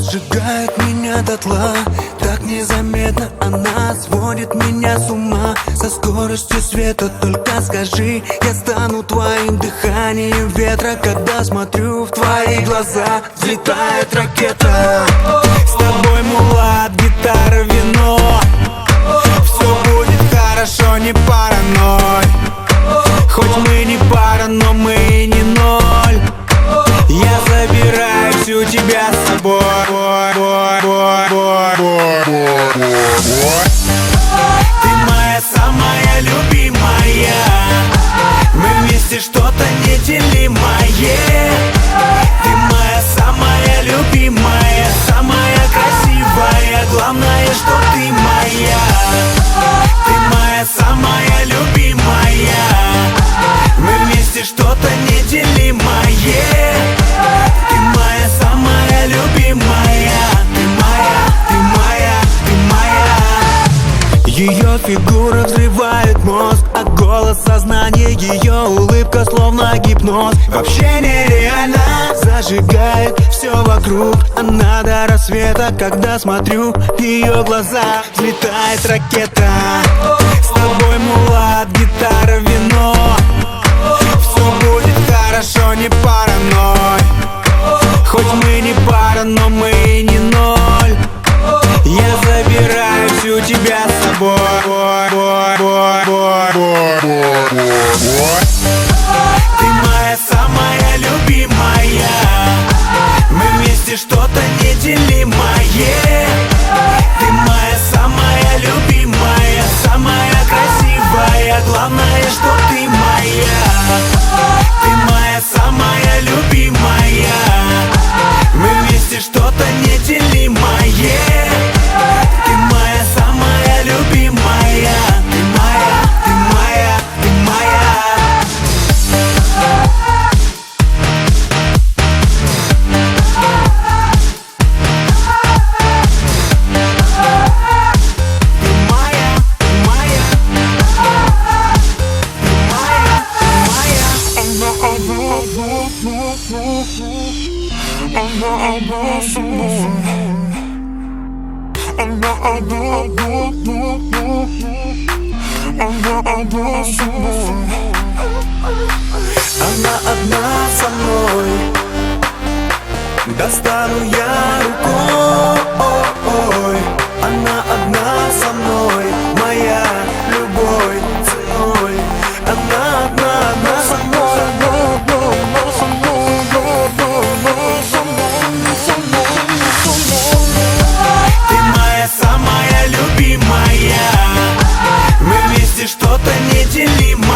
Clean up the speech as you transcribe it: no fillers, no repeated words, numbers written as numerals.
сжигает меня дотла. Так незаметно она сводит меня с ума. Со скоростью света только скажи, я стану твоим дыханием ветра. Когда смотрю в твои глаза, взлетает ракета. С тобой мулат, гитара, вино. Все будет хорошо, не параной. Хоть мы не пара, но мы и не ноль. Я забираю всю тебя с собой. Ты моя самая любимая. Мы вместе что-то неделимое. Ты моя самая любимая, самая красивая. Главное, что ты моя. Ты моя самая любимая. Мы вместе что-то неделимое. Ты моя самая любимая. Ты моя, ты моя, ты моя. Ее фигура взрывает мозг, а голос сознания, ее улыбка словно гипноз. Вообще нереально зажигает все вокруг. Она до рассвета, когда смотрю в ее глаза, взлетает ракета. С тобой мулат, гитара, вино. Все будет хорошо, не параной. Хоть мы не пара, но мы и не ноль. Я забираю всю тебя с собой. Ты моя самая любимая. Мы вместе что-то неделимое. Ты моя самая любимая, самая красивая. Главное, что ты моя. Ты моя самая любимая. Мы вместе что-то неделимое. Ты моя самая любимая. Ты моя, ты моя, ты моя. Ты моя, ты моя. Ты моя, ты Она одна со мной. Достану я рукой. Она одна со мной, моя любовь ценой. Она одна со мной. Ты моя самая любимая. Мы вместе что-то неделимое.